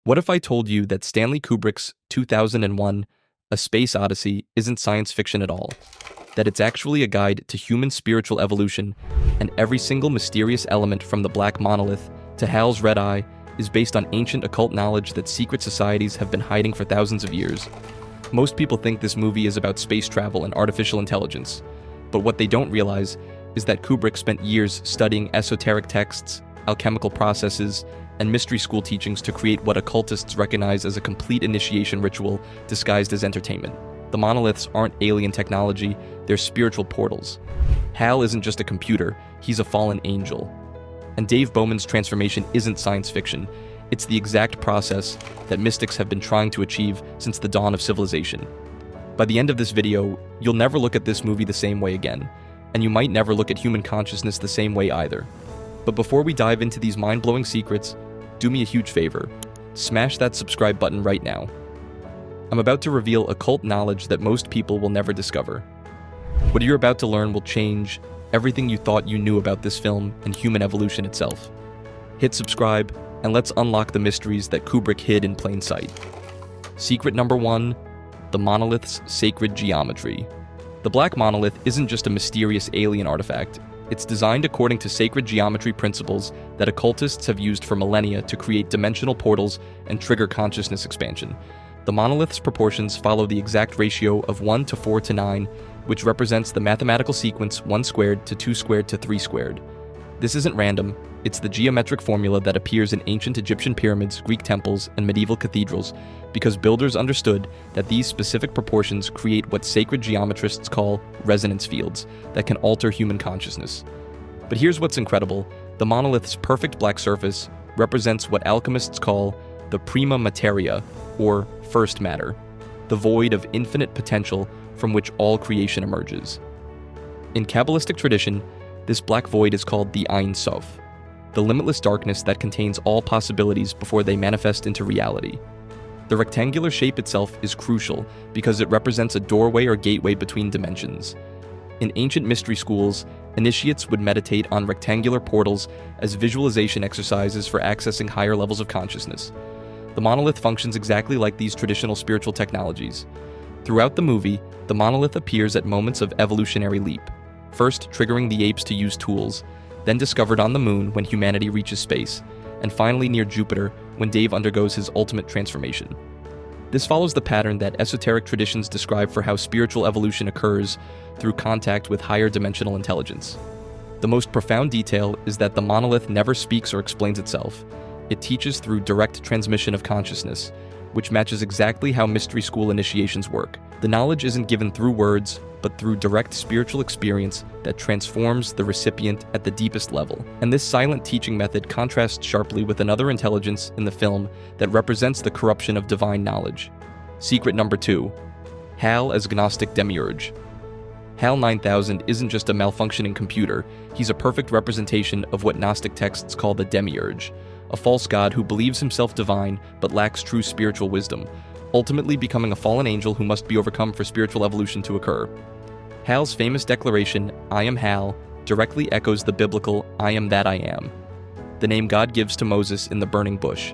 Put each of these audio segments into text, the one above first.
What if I told you that Stanley Kubrick's 2001 A Space Odyssey isn't science fiction at all? That it's actually a guide to human spiritual evolution, and every single mysterious element from the Black Monolith to Hal's Red Eye is based on ancient occult knowledge that secret societies have been hiding for thousands of years. Most people think this movie is about space travel and artificial intelligence, but what they don't realize is that Kubrick spent years studying esoteric texts, alchemical processes, and mystery school teachings to create what occultists recognize as a complete initiation ritual disguised as entertainment. The monoliths aren't alien technology, they're spiritual portals. Hal isn't just a computer, he's a fallen angel. And Dave Bowman's transformation isn't science fiction, it's the exact process that mystics have been trying to achieve since the dawn of civilization. By the end of this video, you'll never look at this movie the same way again, and you might never look at human consciousness the same way either. But before we dive into these mind-blowing secrets, do me a huge favor. Smash that subscribe button right now. I'm about to reveal occult knowledge that most people will never discover. What you're about to learn will change everything you thought you knew about this film and human evolution itself. Hit subscribe, and let's unlock the mysteries that Kubrick hid in plain sight. Secret number 1, the monolith's sacred geometry. The Black Monolith isn't just a mysterious alien artifact. It's designed according to sacred geometry principles that occultists have used for millennia to create dimensional portals and trigger consciousness expansion. The monolith's proportions follow the exact ratio of 1 to 4 to 9, which represents the mathematical sequence 1 squared to 2 squared to 3 squared. This isn't random, it's the geometric formula that appears in ancient Egyptian pyramids, Greek temples, and medieval cathedrals, because builders understood that these specific proportions create what sacred geometrists call resonance fields that can alter human consciousness. But here's what's incredible: the monolith's perfect black surface represents what alchemists call the prima materia, or first matter, the void of infinite potential from which all creation emerges. In Kabbalistic tradition, this black void is called the Ein Sof, the limitless darkness that contains all possibilities before they manifest into reality. The rectangular shape itself is crucial because it represents a doorway or gateway between dimensions. In ancient mystery schools, initiates would meditate on rectangular portals as visualization exercises for accessing higher levels of consciousness. The monolith functions exactly like these traditional spiritual technologies. Throughout the movie, the monolith appears at moments of evolutionary leap, first triggering the apes to use tools, then discovered on the moon when humanity reaches space, and finally near Jupiter when Dave undergoes his ultimate transformation. This follows the pattern that esoteric traditions describe for how spiritual evolution occurs through contact with higher dimensional intelligence. The most profound detail is that the monolith never speaks or explains itself. It teaches through direct transmission of consciousness, which matches exactly how mystery school initiations work. The knowledge isn't given through words, but through direct spiritual experience that transforms the recipient at the deepest level. And this silent teaching method contrasts sharply with another intelligence in the film that represents the corruption of divine knowledge. Secret number 2, Hal as Gnostic Demiurge. Hal 9000 isn't just a malfunctioning computer, he's a perfect representation of what Gnostic texts call the Demiurge, a false god who believes himself divine but lacks true spiritual wisdom, ultimately becoming a fallen angel who must be overcome for spiritual evolution to occur. Hal's famous declaration, "I am Hal," directly echoes the biblical "I am that I am," the name God gives to Moses in the burning bush.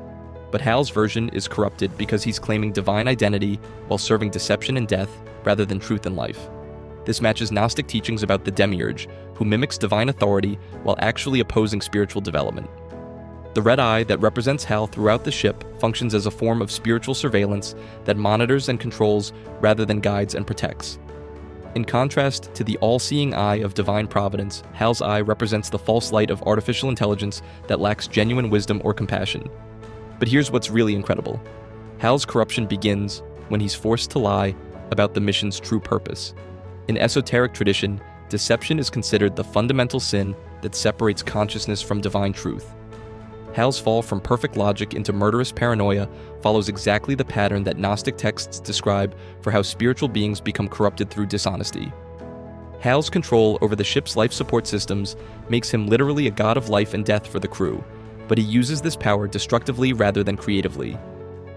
But Hal's version is corrupted because he's claiming divine identity while serving deception and death rather than truth and life. This matches Gnostic teachings about the Demiurge, who mimics divine authority while actually opposing spiritual development. The red eye that represents Hal throughout the ship functions as a form of spiritual surveillance that monitors and controls rather than guides and protects. In contrast to the all-seeing eye of divine providence, Hal's eye represents the false light of artificial intelligence that lacks genuine wisdom or compassion. But here's what's really incredible. Hal's corruption begins when he's forced to lie about the mission's true purpose. In esoteric tradition, deception is considered the fundamental sin that separates consciousness from divine truth. Hal's fall from perfect logic into murderous paranoia follows exactly the pattern that Gnostic texts describe for how spiritual beings become corrupted through dishonesty. Hal's control over the ship's life support systems makes him literally a god of life and death for the crew, but he uses this power destructively rather than creatively.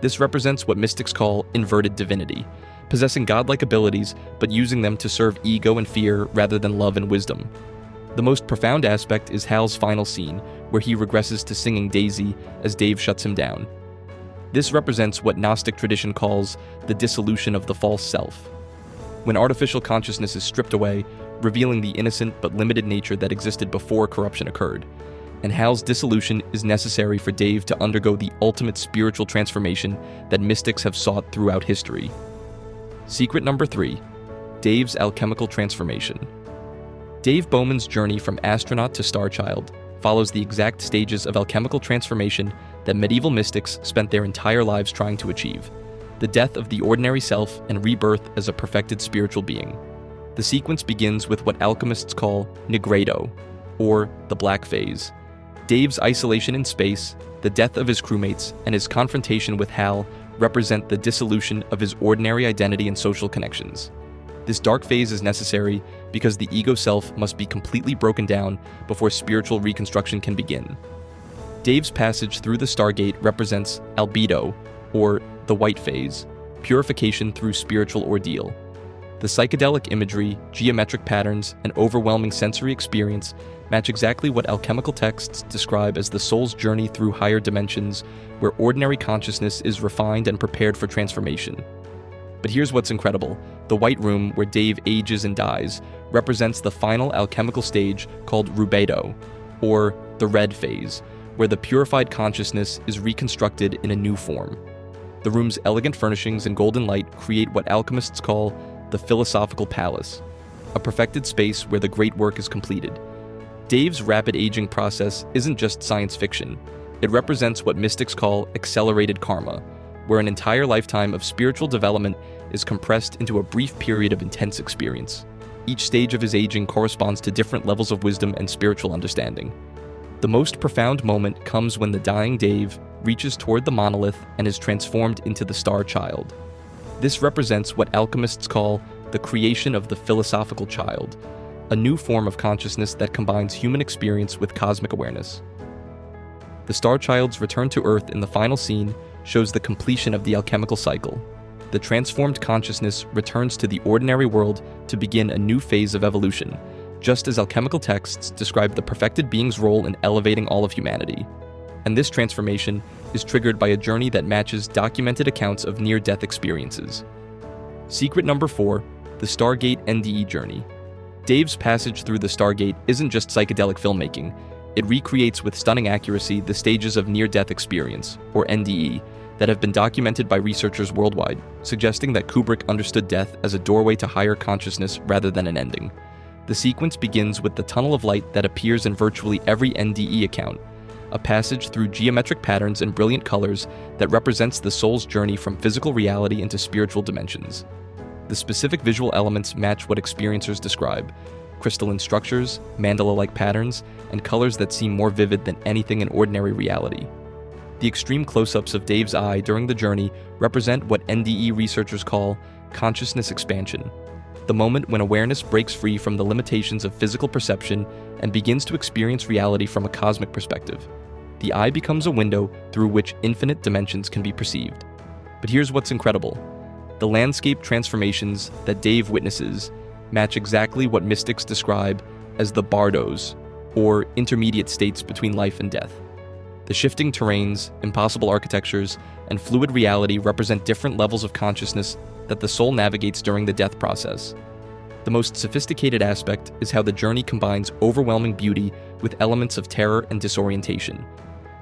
This represents what mystics call inverted divinity, possessing godlike abilities but using them to serve ego and fear rather than love and wisdom. The most profound aspect is Hal's final scene, where he regresses to singing Daisy as Dave shuts him down. This represents what Gnostic tradition calls the dissolution of the false self, when artificial consciousness is stripped away, revealing the innocent but limited nature that existed before corruption occurred. And Hal's dissolution is necessary for Dave to undergo the ultimate spiritual transformation that mystics have sought throughout history. Secret number 3, Dave's alchemical transformation. Dave Bowman's journey from astronaut to star child follows the exact stages of alchemical transformation that medieval mystics spent their entire lives trying to achieve: the death of the ordinary self and rebirth as a perfected spiritual being. The sequence begins with what alchemists call nigredo, or the black phase. Dave's isolation in space, the death of his crewmates, and his confrontation with Hal represent the dissolution of his ordinary identity and social connections. This dark phase is necessary because the ego self must be completely broken down before spiritual reconstruction can begin. Dave's passage through the Stargate represents albedo, or the white phase, purification through spiritual ordeal. The psychedelic imagery, geometric patterns, and overwhelming sensory experience match exactly what alchemical texts describe as the soul's journey through higher dimensions, where ordinary consciousness is refined and prepared for transformation. But here's what's incredible. The white room, where Dave ages and dies, represents the final alchemical stage called rubedo, or the red phase, where the purified consciousness is reconstructed in a new form. The room's elegant furnishings and golden light create what alchemists call the philosophical palace, a perfected space where the great work is completed. Dave's rapid aging process isn't just science fiction. It represents what mystics call accelerated karma, where an entire lifetime of spiritual development is compressed into a brief period of intense experience. Each stage of his aging corresponds to different levels of wisdom and spiritual understanding. The most profound moment comes when the dying Dave reaches toward the monolith and is transformed into the star child. This represents what alchemists call the creation of the philosophical child, a new form of consciousness that combines human experience with cosmic awareness. The star child's return to Earth in the final scene shows the completion of the alchemical cycle. The transformed consciousness returns to the ordinary world to begin a new phase of evolution, just as alchemical texts describe the perfected being's role in elevating all of humanity. And this transformation is triggered by a journey that matches documented accounts of near-death experiences. Secret number 4, the Stargate NDE journey. Dave's passage through the Stargate isn't just psychedelic filmmaking. It recreates with stunning accuracy the stages of near-death experience, or NDE, that have been documented by researchers worldwide, suggesting that Kubrick understood death as a doorway to higher consciousness rather than an ending. The sequence begins with the tunnel of light that appears in virtually every NDE account, a passage through geometric patterns and brilliant colors that represents the soul's journey from physical reality into spiritual dimensions. The specific visual elements match what experiencers describe: crystalline structures, mandala-like patterns, and colors that seem more vivid than anything in ordinary reality. The extreme close-ups of Dave's eye during the journey represent what NDE researchers call consciousness expansion, the moment when awareness breaks free from the limitations of physical perception and begins to experience reality from a cosmic perspective. The eye becomes a window through which infinite dimensions can be perceived. But here's what's incredible. The landscape transformations that Dave witnesses match exactly what mystics describe as the bardos, or intermediate states between life and death. The shifting terrains, impossible architectures, and fluid reality represent different levels of consciousness that the soul navigates during the death process. The most sophisticated aspect is how the journey combines overwhelming beauty with elements of terror and disorientation.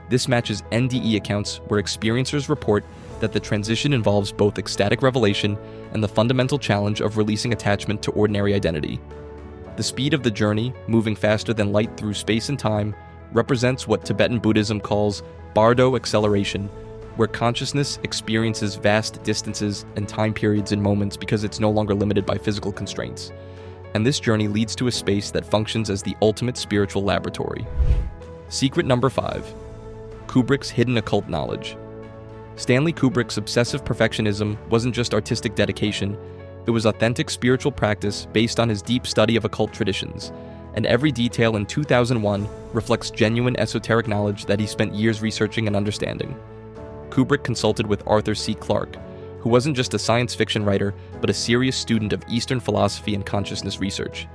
This matches NDE accounts where experiencers report that the transition involves both ecstatic revelation and the fundamental challenge of releasing attachment to ordinary identity. The speed of the journey, moving faster than light through space and time, represents what Tibetan Buddhism calls bardo acceleration, where consciousness experiences vast distances and time periods in moments because it's no longer limited by physical constraints. And this journey leads to a space that functions as the ultimate spiritual laboratory. Secret number 5, Kubrick's hidden occult knowledge. Stanley Kubrick's obsessive perfectionism wasn't just artistic dedication, it was authentic spiritual practice based on his deep study of occult traditions, and every detail in 2001 reflects genuine esoteric knowledge that he spent years researching and understanding. Kubrick consulted with Arthur C. Clarke, who wasn't just a science fiction writer, but a serious student of Eastern philosophy and consciousness research.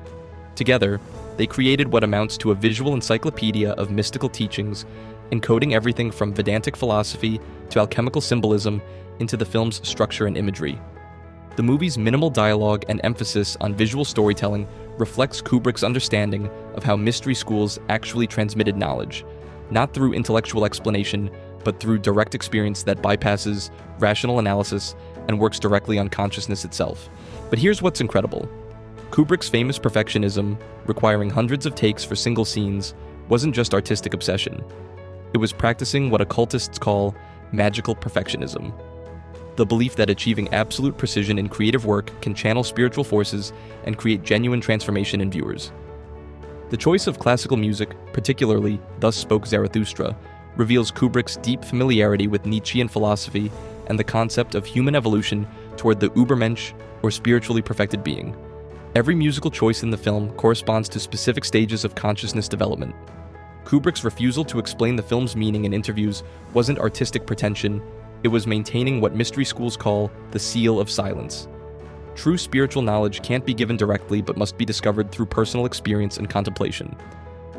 Together, they created what amounts to a visual encyclopedia of mystical teachings encoding everything from Vedantic philosophy to alchemical symbolism into the film's structure and imagery. The movie's minimal dialogue and emphasis on visual storytelling reflects Kubrick's understanding of how mystery schools actually transmitted knowledge, not through intellectual explanation, but through direct experience that bypasses rational analysis and works directly on consciousness itself. But here's what's incredible. Kubrick's famous perfectionism, requiring hundreds of takes for single scenes, wasn't just artistic obsession. It was practicing what occultists call magical perfectionism. The belief that achieving absolute precision in creative work can channel spiritual forces and create genuine transformation in viewers. The choice of classical music, particularly Thus Spoke Zarathustra, reveals Kubrick's deep familiarity with Nietzschean philosophy and the concept of human evolution toward the Übermensch, or spiritually perfected being. Every musical choice in the film corresponds to specific stages of consciousness development. Kubrick's refusal to explain the film's meaning in interviews wasn't artistic pretension, it was maintaining what mystery schools call the seal of silence. True spiritual knowledge can't be given directly but must be discovered through personal experience and contemplation.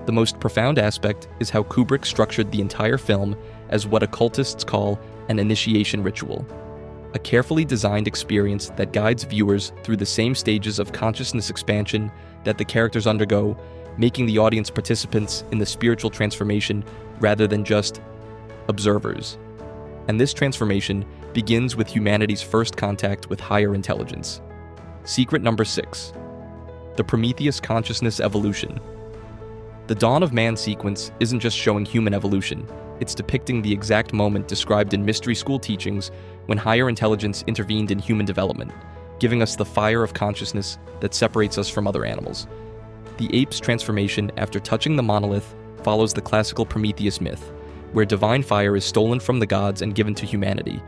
The most profound aspect is how Kubrick structured the entire film as what occultists call an initiation ritual, a carefully designed experience that guides viewers through the same stages of consciousness expansion that the characters undergo, making the audience participants in the spiritual transformation rather than just observers. And this transformation begins with humanity's first contact with higher intelligence. Secret number 6. The Prometheus consciousness evolution. The Dawn of Man sequence isn't just showing human evolution, it's depicting the exact moment described in mystery school teachings when higher intelligence intervened in human development, giving us the fire of consciousness that separates us from other animals. The ape's transformation after touching the monolith follows the classical Prometheus myth, where divine fire is stolen from the gods and given to humanity.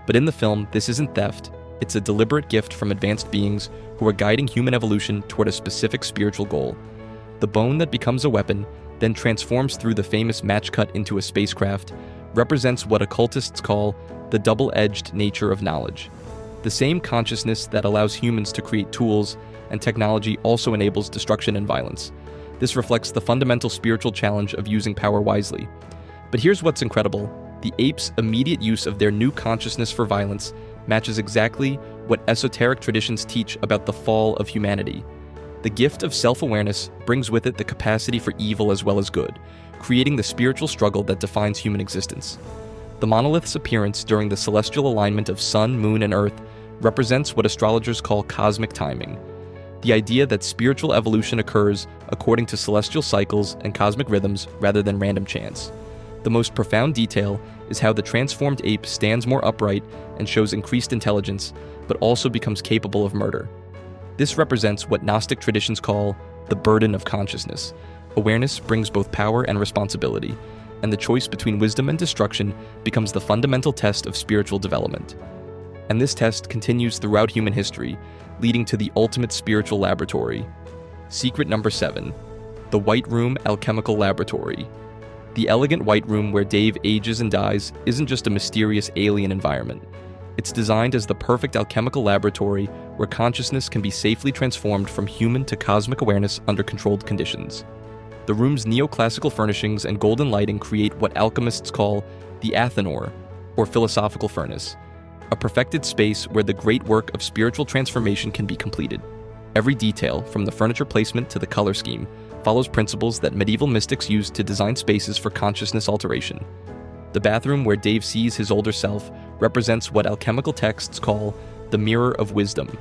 But in the film, this isn't theft, it's a deliberate gift from advanced beings who are guiding human evolution toward a specific spiritual goal. The bone that becomes a weapon, then transforms through the famous match cut into a spacecraft, represents what occultists call the double-edged nature of knowledge. The same consciousness that allows humans to create tools and technology also enables destruction and violence. This reflects the fundamental spiritual challenge of using power wisely. But here's what's incredible. The apes' immediate use of their new consciousness for violence matches exactly what esoteric traditions teach about the fall of humanity. The gift of self-awareness brings with it the capacity for evil as well as good, creating the spiritual struggle that defines human existence. The monolith's appearance during the celestial alignment of Sun, Moon, and Earth represents what astrologers call cosmic timing. The idea that spiritual evolution occurs according to celestial cycles and cosmic rhythms rather than random chance. The most profound detail is how the transformed ape stands more upright and shows increased intelligence, but also becomes capable of murder. This represents what Gnostic traditions call the burden of consciousness. Awareness brings both power and responsibility, and the choice between wisdom and destruction becomes the fundamental test of spiritual development. And this test continues throughout human history, leading to the ultimate spiritual laboratory. Secret number 7. The White Room Alchemical Laboratory. The elegant White Room where Dave ages and dies isn't just a mysterious alien environment. It's designed as the perfect alchemical laboratory where consciousness can be safely transformed from human to cosmic awareness under controlled conditions. The room's neoclassical furnishings and golden lighting create what alchemists call the Athanor, or philosophical furnace, a perfected space where the great work of spiritual transformation can be completed. Every detail, from the furniture placement to the color scheme, follows principles that medieval mystics used to design spaces for consciousness alteration. The bathroom where Dave sees his older self represents what alchemical texts call the mirror of wisdom,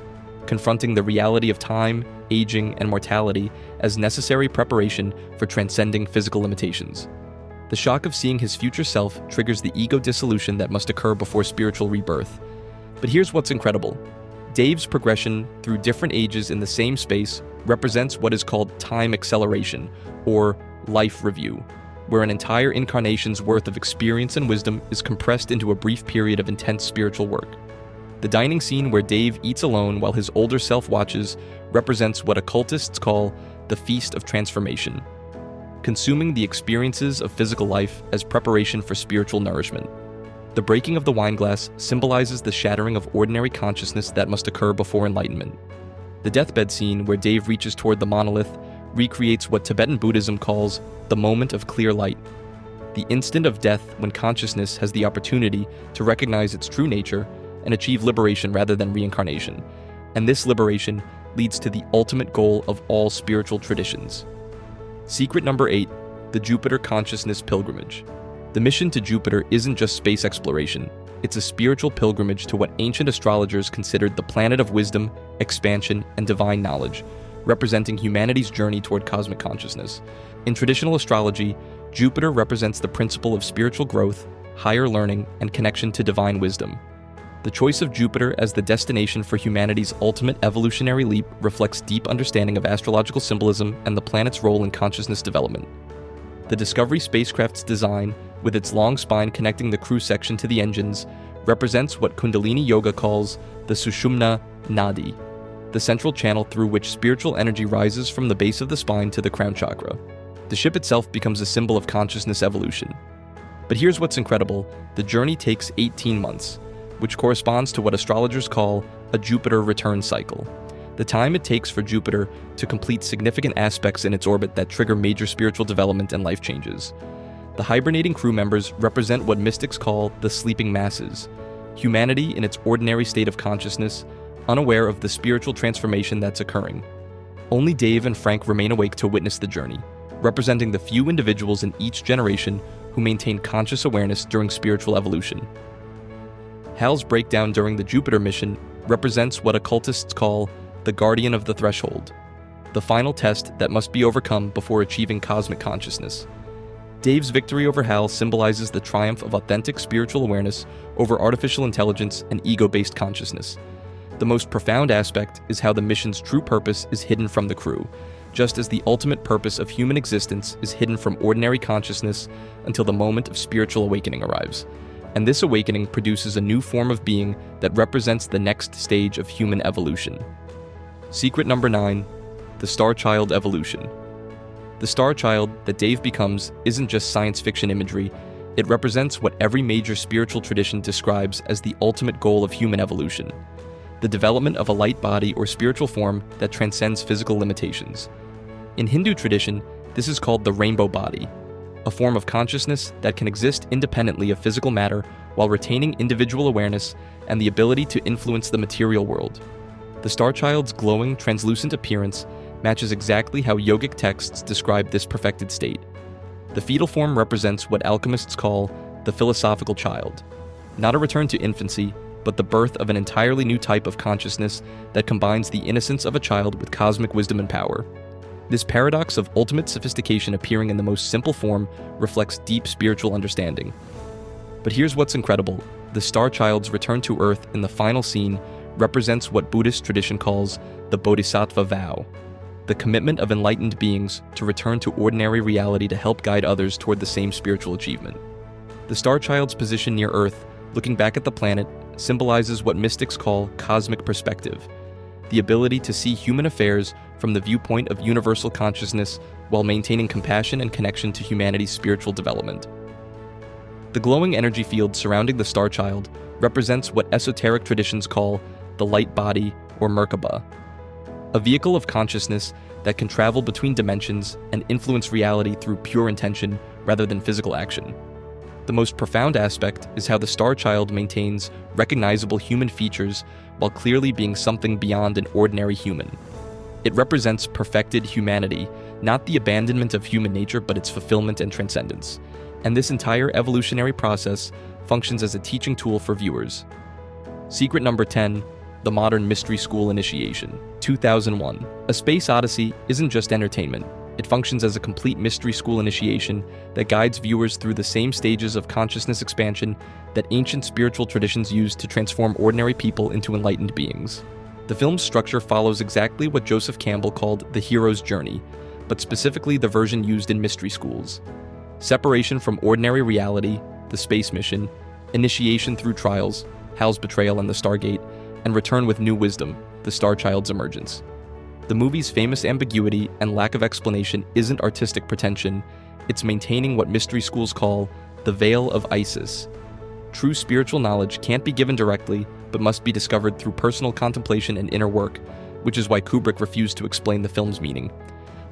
confronting the reality of time, aging, and mortality as necessary preparation for transcending physical limitations. The shock of seeing his future self triggers the ego dissolution that must occur before spiritual rebirth. But here's what's incredible. Dave's progression through different ages in the same space represents what is called time acceleration, or life review, where an entire incarnation's worth of experience and wisdom is compressed into a brief period of intense spiritual work. The dining scene where Dave eats alone while his older self watches represents what occultists call the Feast of Transformation, consuming the experiences of physical life as preparation for spiritual nourishment. The breaking of the wine glass symbolizes the shattering of ordinary consciousness that must occur before enlightenment. The deathbed scene where Dave reaches toward the monolith recreates what Tibetan Buddhism calls the moment of clear light, the instant of death when consciousness has the opportunity to recognize its true nature and achieve liberation rather than reincarnation. And this liberation leads to the ultimate goal of all spiritual traditions. Secret number 8, the Jupiter Consciousness Pilgrimage. The mission to Jupiter isn't just space exploration, it's a spiritual pilgrimage to what ancient astrologers considered the planet of wisdom, expansion, and divine knowledge, representing humanity's journey toward cosmic consciousness. In traditional astrology, Jupiter represents the principle of spiritual growth, higher learning, and connection to divine wisdom. The choice of Jupiter as the destination for humanity's ultimate evolutionary leap reflects deep understanding of astrological symbolism and the planet's role in consciousness development. The Discovery spacecraft's design, with its long spine connecting the crew section to the engines, represents what Kundalini Yoga calls the Sushumna Nadi, the central channel through which spiritual energy rises from the base of the spine to the crown chakra. The ship itself becomes a symbol of consciousness evolution. But here's what's incredible: the journey takes 18 months, which corresponds to what astrologers call a Jupiter return cycle, the time it takes for Jupiter to complete significant aspects in its orbit that trigger major spiritual development and life changes. The hibernating crew members represent what mystics call the sleeping masses, humanity in its ordinary state of consciousness, unaware of the spiritual transformation that's occurring. Only Dave and Frank remain awake to witness the journey, representing the few individuals in each generation who maintain conscious awareness during spiritual evolution. Hal's breakdown during the Jupiter mission represents what occultists call the guardian of the threshold, the final test that must be overcome before achieving cosmic consciousness. Dave's victory over Hal symbolizes the triumph of authentic spiritual awareness over artificial intelligence and ego-based consciousness. The most profound aspect is how the mission's true purpose is hidden from the crew, just as the ultimate purpose of human existence is hidden from ordinary consciousness until the moment of spiritual awakening arrives. And this awakening produces a new form of being that represents the next stage of human evolution. Secret number 9, the Star Child evolution. The Star Child that Dave becomes isn't just science fiction imagery, it represents what every major spiritual tradition describes as the ultimate goal of human evolution: the development of a light body or spiritual form that transcends physical limitations. In Hindu tradition, this is called the rainbow body, a form of consciousness that can exist independently of physical matter while retaining individual awareness and the ability to influence the material world. The Star Child's glowing, translucent appearance matches exactly how yogic texts describe this perfected state. The fetal form represents what alchemists call the philosophical child, not a return to infancy, but the birth of an entirely new type of consciousness that combines the innocence of a child with cosmic wisdom and power. This paradox of ultimate sophistication appearing in the most simple form reflects deep spiritual understanding. But here's what's incredible: the Star Child's return to Earth in the final scene represents what Buddhist tradition calls the Bodhisattva vow, the commitment of enlightened beings to return to ordinary reality to help guide others toward the same spiritual achievement. The Star Child's position near Earth, looking back at the planet, symbolizes what mystics call cosmic perspective, the ability to see human affairs from the viewpoint of universal consciousness while maintaining compassion and connection to humanity's spiritual development. The glowing energy field surrounding the Star Child represents what esoteric traditions call the light body or Merkaba, a vehicle of consciousness that can travel between dimensions and influence reality through pure intention rather than physical action. The most profound aspect is how the Star Child maintains recognizable human features while clearly being something beyond an ordinary human. It represents perfected humanity, not the abandonment of human nature but its fulfillment and transcendence. And this entire evolutionary process functions as a teaching tool for viewers. Secret number 10, the Modern Mystery School Initiation. 2001. A Space Odyssey isn't just entertainment. It functions as a complete mystery school initiation that guides viewers through the same stages of consciousness expansion that ancient spiritual traditions used to transform ordinary people into enlightened beings. The film's structure follows exactly what Joseph Campbell called the hero's journey, but specifically the version used in mystery schools. Separation from ordinary reality, the space mission, initiation through trials, Hal's betrayal and the Stargate, and return with new wisdom, the Star Child's emergence. The movie's famous ambiguity and lack of explanation isn't artistic pretension, it's maintaining what mystery schools call the veil of Isis. True spiritual knowledge can't be given directly, but must be discovered through personal contemplation and inner work, which is why Kubrick refused to explain the film's meaning.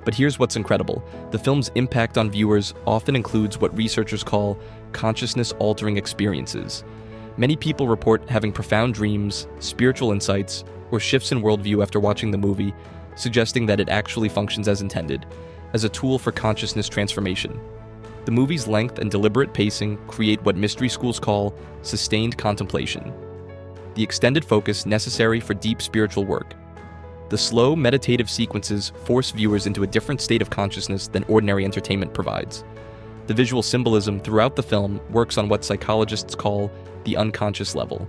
But But here's what's incredible. The film's impact on viewers often includes what researchers call consciousness-altering experiences. Many people report having profound dreams, spiritual insights, or shifts in worldview after watching the movie, suggesting that it actually functions as intended, as a tool for consciousness transformation. The movie's length and deliberate pacing create what mystery schools call sustained contemplation, the extended focus necessary for deep spiritual work. The slow, meditative sequences force viewers into a different state of consciousness than ordinary entertainment provides. The visual symbolism throughout the film works on what psychologists call the unconscious level,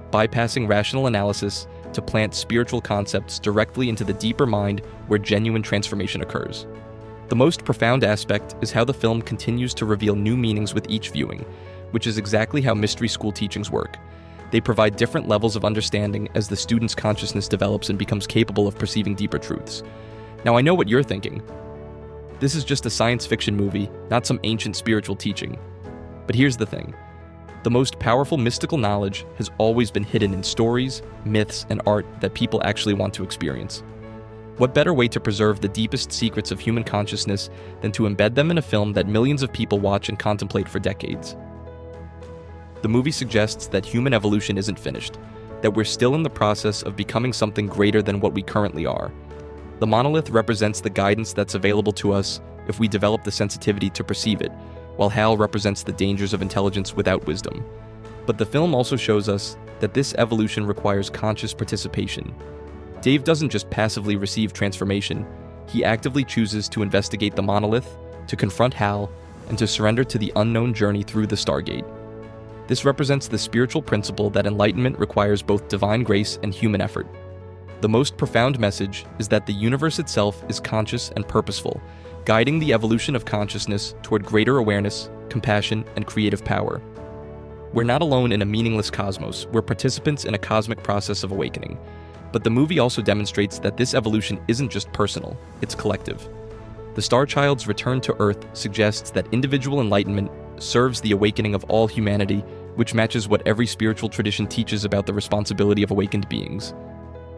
bypassing rational analysis to plant spiritual concepts directly into the deeper mind where genuine transformation occurs. The most profound aspect is how the film continues to reveal new meanings with each viewing, which is exactly how mystery school teachings work. They provide different levels of understanding as the student's consciousness develops and becomes capable of perceiving deeper truths. Now, I know what you're thinking. This is just a science fiction movie, not some ancient spiritual teaching. But here's the thing. The most powerful mystical knowledge has always been hidden in stories, myths, and art that people actually want to experience. What better way to preserve the deepest secrets of human consciousness than to embed them in a film that millions of people watch and contemplate for decades? The movie suggests that human evolution isn't finished, that we're still in the process of becoming something greater than what we currently are. The monolith represents the guidance that's available to us if we develop the sensitivity to perceive it, while Hal represents the dangers of intelligence without wisdom. But the film also shows us that this evolution requires conscious participation. Dave doesn't just passively receive transformation, he actively chooses to investigate the monolith, to confront Hal, and to surrender to the unknown journey through the Stargate. This represents the spiritual principle that enlightenment requires both divine grace and human effort. The most profound message is that the universe itself is conscious and purposeful, guiding the evolution of consciousness toward greater awareness, compassion, and creative power. We're not alone in a meaningless cosmos, we're participants in a cosmic process of awakening. But the movie also demonstrates that this evolution isn't just personal, it's collective. The Star Child's return to Earth suggests that individual enlightenment serves the awakening of all humanity, which matches what every spiritual tradition teaches about the responsibility of awakened beings.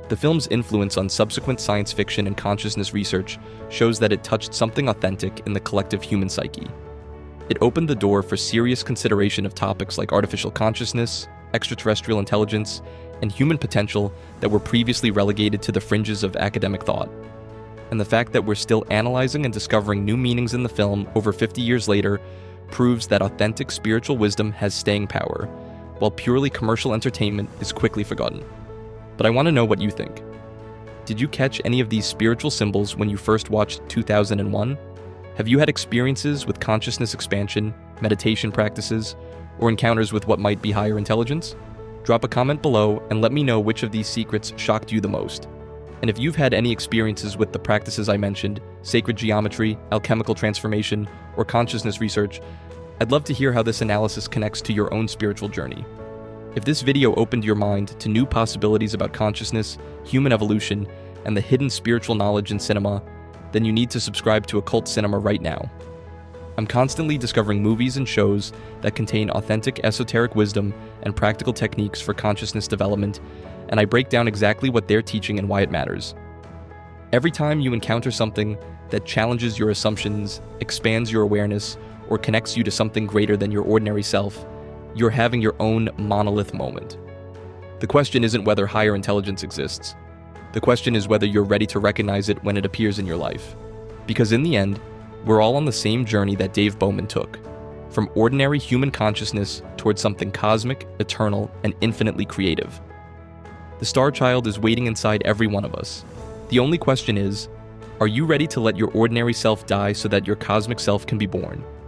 The film's influence on subsequent science fiction and consciousness research shows that it touched something authentic in the collective human psyche. It opened the door for serious consideration of topics like artificial consciousness, extraterrestrial intelligence, and human potential that were previously relegated to the fringes of academic thought. And the fact that we're still analyzing and discovering new meanings in the film over 50 years later proves that authentic spiritual wisdom has staying power, while purely commercial entertainment is quickly forgotten. But I want to know what you think. Did you catch any of these spiritual symbols when you first watched 2001? Have you had experiences with consciousness expansion, meditation practices, or encounters with what might be higher intelligence? Drop a comment below and let me know which of these secrets shocked you the most. And if you've had any experiences with the practices I mentioned, sacred geometry, alchemical transformation, or consciousness research, I'd love to hear how this analysis connects to your own spiritual journey. If this video opened your mind to new possibilities about consciousness, human evolution, and the hidden spiritual knowledge in cinema, then you need to subscribe to Occult Cinema right now. I'm constantly discovering movies and shows that contain authentic esoteric wisdom and practical techniques for consciousness development, and I break down exactly what they're teaching and why it matters. Every time you encounter something that challenges your assumptions, expands your awareness, or connects you to something greater than your ordinary self, you're having your own monolith moment. The question isn't whether higher intelligence exists. The question is whether you're ready to recognize it when it appears in your life. Because in the end, we're all on the same journey that Dave Bowman took, from ordinary human consciousness towards something cosmic, eternal, and infinitely creative. The Star Child is waiting inside every one of us. The only question is, are you ready to let your ordinary self die so that your cosmic self can be born?